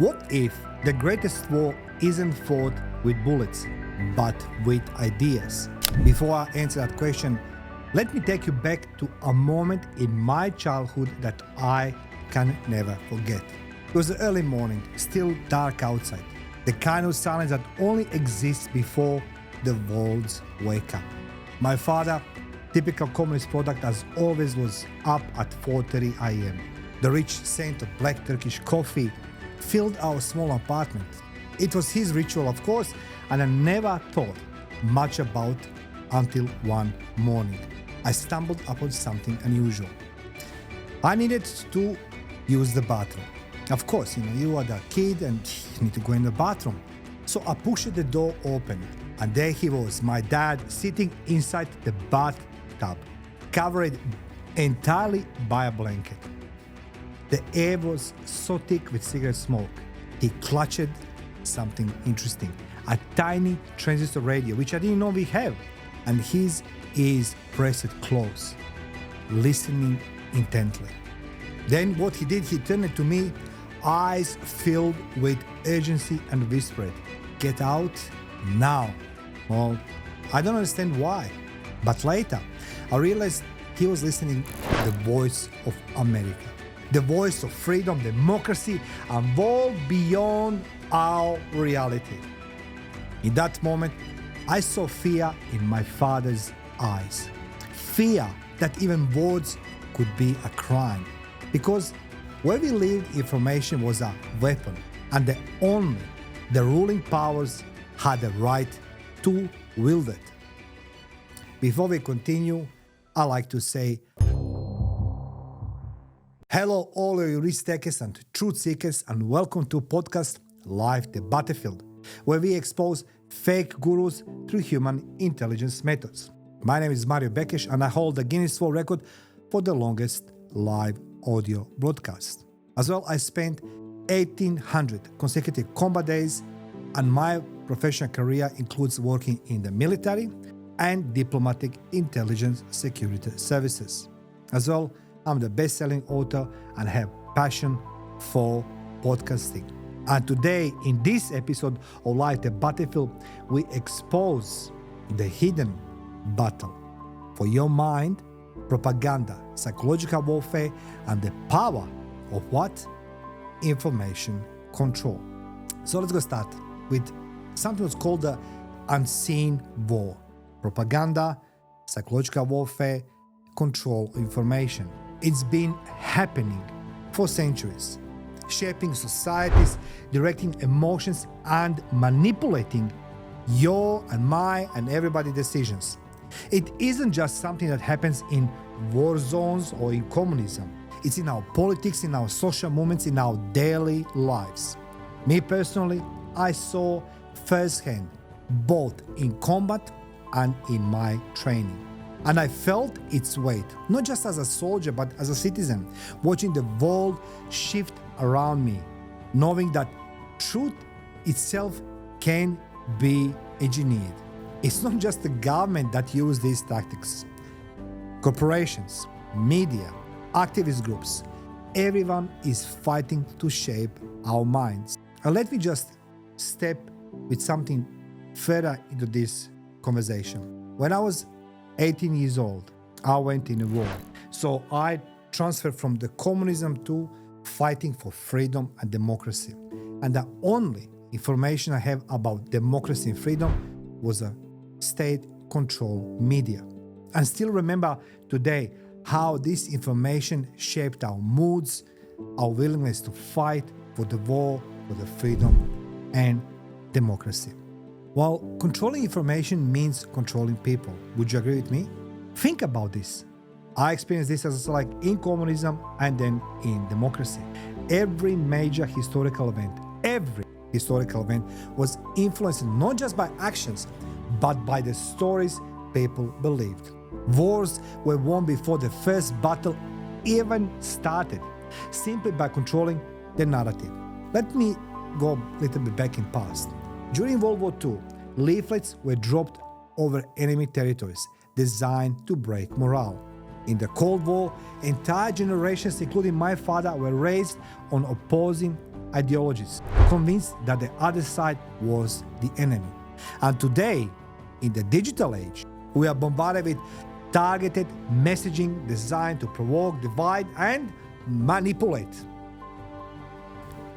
What if the greatest war isn't fought with bullets, but with ideas? Before I answer that question, let me take you back to a moment in my childhood that I can never forget. It was the early morning, still dark outside, the kind of silence that only exists before the worlds wake up. My father, typical communist product as always, was up at 4:30 a.m. The rich scent of black Turkish coffee filled our small apartment. It was his ritual, of course, and I never thought much about until one morning. I stumbled upon something unusual. I needed to use the bathroom. Of course, you are the kid and you need to go in the bathroom. So I pushed the door open, and there he was, my dad, sitting inside the bathtub, covered entirely by a blanket. The air was so thick with cigarette smoke. He clutched something interesting, a tiny transistor radio, which I didn't know we have, and his ears pressed close, listening intently. Then what he did, he turned to me, eyes filled with urgency, and whispered, "Get out now." Well, I don't understand why, but later I realized he was listening to the voice of America, the voice of freedom, democracy, and world beyond our reality. In that moment, I saw fear in my father's eyes. Fear that even words could be a crime. Because where we lived, information was a weapon, and the ruling powers had the right to wield it. Before we continue, I like to say, hello all you risk takers and truth seekers, and welcome to podcast Life the Battlefield, where we expose fake gurus through human intelligence methods. My name is Bekes, and I hold the Guinness World Record for the longest live audio broadcast. As well, I spent 1,800 consecutive combat days, and my professional career includes working in the military and diplomatic intelligence security services. As well, I'm the best-selling author and have passion for podcasting. And today, in this episode of Life the Battlefield, we expose the hidden battle for your mind, propaganda, psychological warfare, and the power of what? Information control. So let's go start with something that's called the unseen war. Propaganda, psychological warfare, control of information. It's been happening for centuries, shaping societies, directing emotions, and manipulating your and my and everybody's decisions. It isn't just something that happens in war zones or in communism. It's in our politics, in our social movements, in our daily lives. Me personally, I saw firsthand, both in combat and in my training. And I felt its weight, not just as a soldier, but as a citizen, watching the world shift around me, knowing that truth itself can be engineered. It's not just the government that use these tactics. Corporations, media, activist groups, everyone is fighting to shape our minds. And let me just step with something further into this conversation. When I was 18 years old, I went in a war. So I transferred from the communism to fighting for freedom and democracy. And the only information I have about democracy and freedom was a state-controlled media. And still remember today how this information shaped our moods, our willingness to fight for the war, for the freedom and democracy. Well, controlling information means controlling people. Would you agree with me? Think about this. I experienced this as like in communism and then in democracy. Every major historical event was influenced not just by actions, but by the stories people believed. Wars were won before the first battle even started, simply by controlling the narrative. Let me go a little bit back in past. During World War II, leaflets were dropped over enemy territories, designed to break morale. In the Cold War, entire generations, including my father, were raised on opposing ideologies, convinced that the other side was the enemy. And today, in the digital age, we are bombarded with targeted messaging designed to provoke, divide, and manipulate.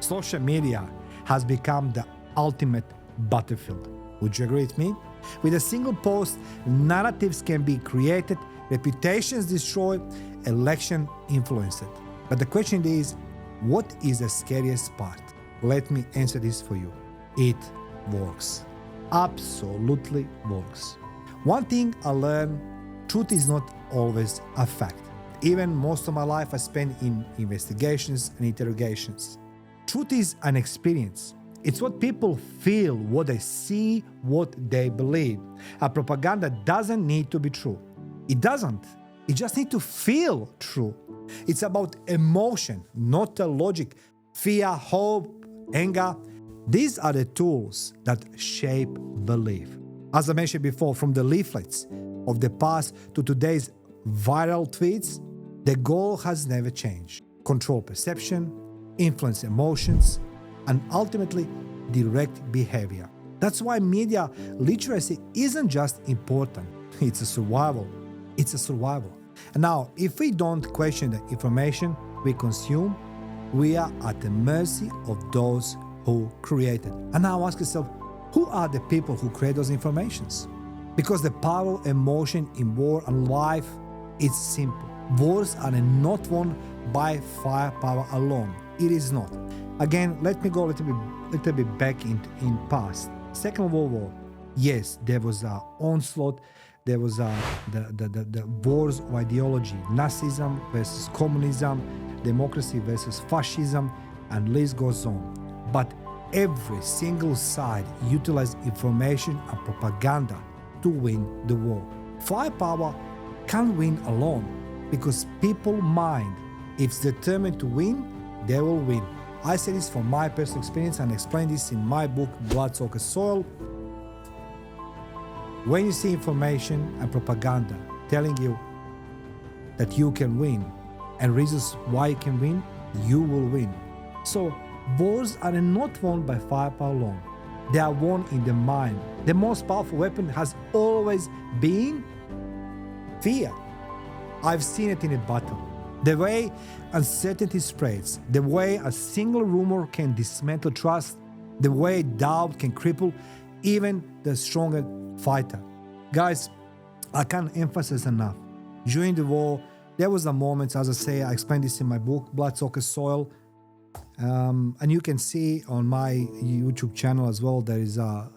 Social media has become the ultimate battlefield. Would you agree with me? With a single post, narratives can be created, reputations destroyed, election influenced. But the question is, what is the scariest part? Let me answer this for you. It works. Absolutely works. One thing I learned, truth is not always a fact. Even most of my life I spent in investigations and interrogations. Truth is an experience. It's what people feel, what they see, what they believe. A propaganda doesn't need to be true. It doesn't. It just needs to feel true. It's about emotion, not the logic. Fear, hope, anger. These are the tools that shape belief. As I mentioned before, from the leaflets of the past to today's viral tweets, the goal has never changed. Control perception, influence emotions, and ultimately direct behavior. That's why media literacy isn't just important, it's a survival. It's a survival. And now, if we don't question the information we consume, we are at the mercy of those who create it. And now ask yourself, who are the people who create those informations? Because the power of emotion in war and life is simple. Wars are not won by firepower alone. It is not. Again, let me go a little bit back in past. Second World War, yes, there was an onslaught. There was the wars of ideology, Nazism versus communism, democracy versus fascism, and list goes on. But every single side utilized information and propaganda to win the war. Firepower can't win alone because people's mind, if it's determined to win, they will win. I say this from my personal experience and explain this in my book, Blood, Soccer, Soil. When you see information and propaganda telling you that you can win and reasons why you can win, you will win. So wars are not won by firepower alone. They are won in the mind. The most powerful weapon has always been fear. I've seen it in a battle. The way uncertainty spreads, the way a single rumor can dismantle trust, the way doubt can cripple even the strongest fighter. Guys, I can't emphasize enough. During the war, there was a moment, as I say, I explained this in my book, Blood, Soccer, Soil. And you can see on my YouTube channel as well, there is a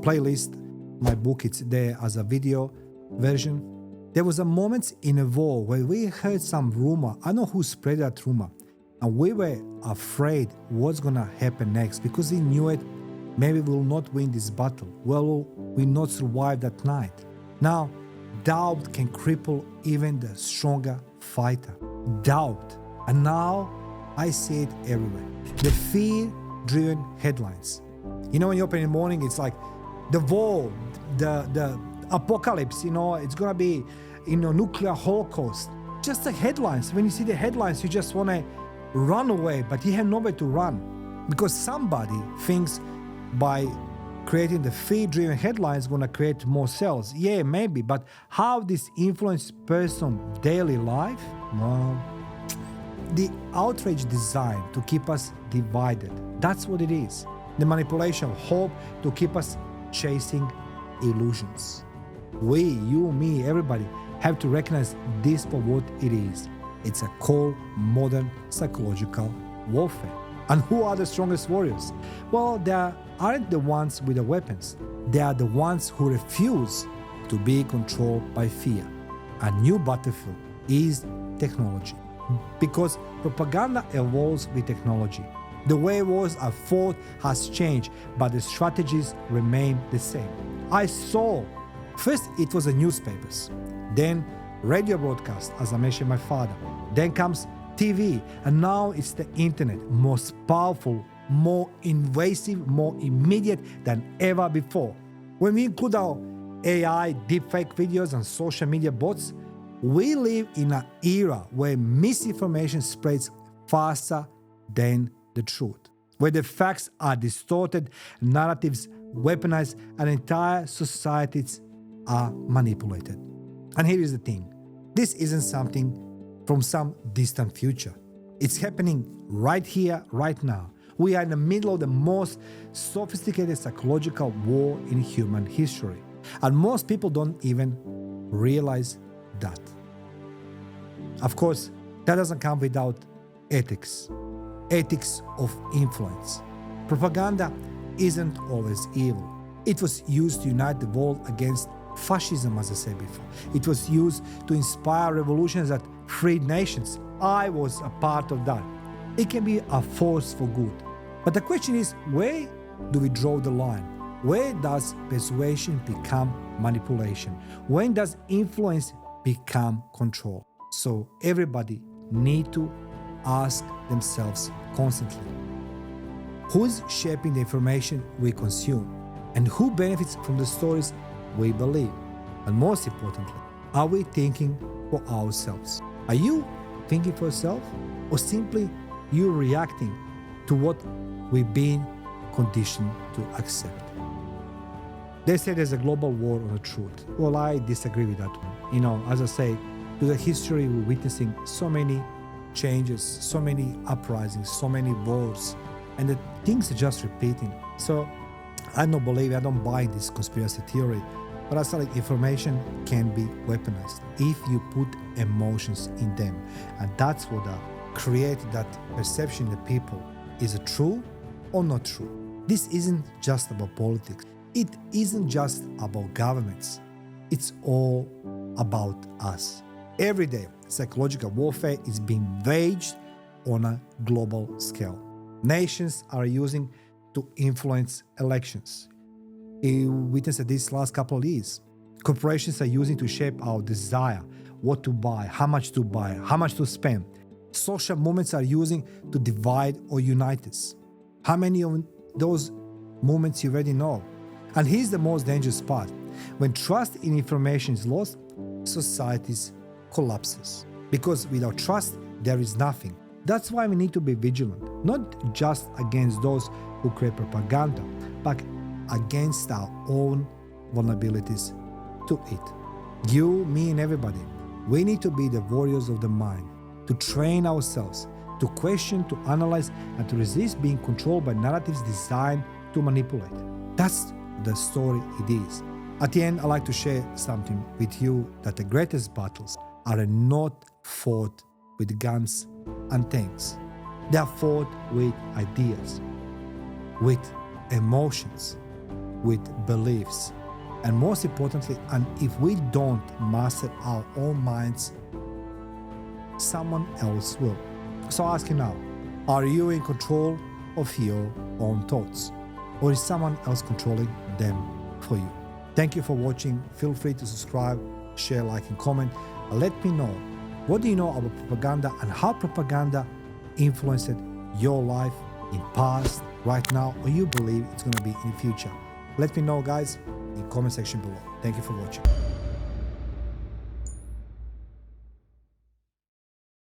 playlist. My book, it's there as a video version. There was a moment in a war where we heard some rumor. I know who spread that rumor. And we were afraid what's going to happen next because we knew it. Maybe we'll not win this battle. Well, we'll not survive that night. Now, doubt can cripple even the stronger fighter. Doubt. And now, I see it everywhere. The fear-driven headlines. You know, when you open in the morning, it's like the war, the apocalypse, it's going to be, nuclear holocaust. Just the headlines. When you see the headlines, you just want to run away, but you have nowhere to run. Because somebody thinks by creating the fear-driven headlines going to create more sales. Yeah, maybe, but how this influence person's daily life? Well, the outrage designed to keep us divided. That's what it is. The manipulation of hope to keep us chasing illusions. We, you, me, everybody have to recognize this for what it is. It's a cold, modern psychological warfare. And who are the strongest warriors? Well, they aren't the ones with the weapons. They are the ones who refuse to be controlled by fear. A new battlefield is technology. Because propaganda evolves with technology. The way wars are fought has changed, but the strategies remain the same. I saw, first it was the newspapers, then radio broadcast, as I mentioned my father, then comes TV, and now it's the internet, most powerful, more invasive, more immediate than ever before. When we include our AI, deepfake videos, and social media bots, we live in an era where misinformation spreads faster than the truth, where the facts are distorted, narratives weaponized, and entire societies are manipulated. And here is the thing. This isn't something from some distant future. It's happening right here, right now. We are in the middle of the most sophisticated psychological war in human history. And most people don't even realize that. Of course, that doesn't come without ethics of influence. Propaganda isn't always evil. It was used to unite the world against fascism, as I said before. It was used to inspire revolutions that freed nations. I was a part of that. It can be a force for good. But the question is, where do we draw the line? Where does persuasion become manipulation? When does influence become control? So everybody need to ask themselves constantly, who's shaping the information we consume? And who benefits from the stories we believe? And most importantly, are we thinking for ourselves? Are you thinking for yourself, or simply you reacting to what we've been conditioned to accept? They say there's a global war on the truth. Well, I disagree with that one. As I say, through the history, we're witnessing so many changes, so many uprisings, so many wars, and the things are just repeating. So I don't believe, I don't buy this conspiracy theory, but I say like information can be weaponized if you put emotions in them. And that's what created that perception in the people. Is it true or not true? This isn't just about politics. It isn't just about governments. It's all about us. Every day, psychological warfare is being waged on a global scale. Nations are using to influence elections. We witnessed this last couple of years. Corporations are using to shape our desire, what to buy, how much to spend. Social movements are using to divide or unite us. How many of those movements you already know? And here's the most dangerous part. When trust in information is lost, societies collapses. Because without trust, there is nothing. That's why we need to be vigilant, not just against those who create propaganda, but against our own vulnerabilities to it. You, me, and everybody. We need to be the warriors of the mind, to train ourselves, to question, to analyze, and to resist being controlled by narratives designed to manipulate. That's the story it is. At the end, I'd like to share something with you, that the greatest battles are not fought with guns and tanks. They are fought with ideas, with emotions, with beliefs, and most importantly, and if we don't master our own minds, someone else will. So I ask you now, are you in control of your own thoughts, or is someone else controlling them for you? Thank you for watching. Feel free to subscribe, share, like, and comment. And let me know, what do you know about propaganda and how propaganda influenced your life in past, right now, or you believe it's going to be in the future? Let me know, guys, in the comment section below. Thank you for watching.